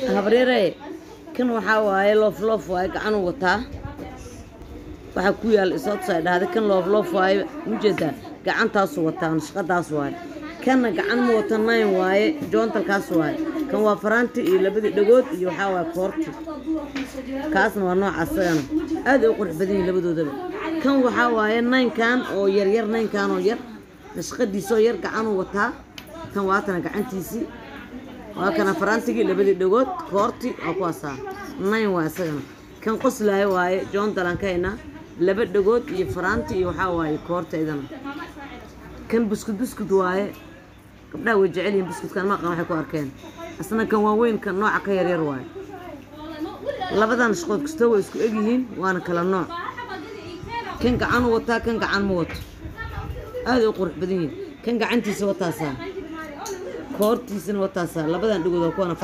هبريري كان وحاواي لوف واي قعنو وطا waxa ku yaal isoo saydaada kan loof waaye mujada gacantaas wataan shaqadaas waaye kana gacan ma watanayn waaye joontalkaas waaye kan waa faraanti iyo labada dhagood iyo waxa waa koorti kaasna waa nooc asagana aad u qurux badan yihiin labadoodaba kan waxa waaye naynkan oo yar naynkan oo yar shaqadiisoo yar gacan wataa tan waatan gacantiisi waa kana faraantiga labada dhagood koorti oo kuwaasa nayn waa asagana kan qoslaayo waaye joontalankeena laba dhagood iyo faraanti iyo waxa waaye koorteedana kan buskud waaye gabdhaha way jecel yihiin buskudkan ma qan waxay ku arkeen asna kan waa weyn kan nooca ka yar waaye labadan shaqood kasta way isku eg yihiin waana kala nooc kan gacan wataa kan gacan ma wato aad u qurux badan yihiin kan gacantiisa wataasaa koortiisana wataasaa labadan dhagood waa kuwana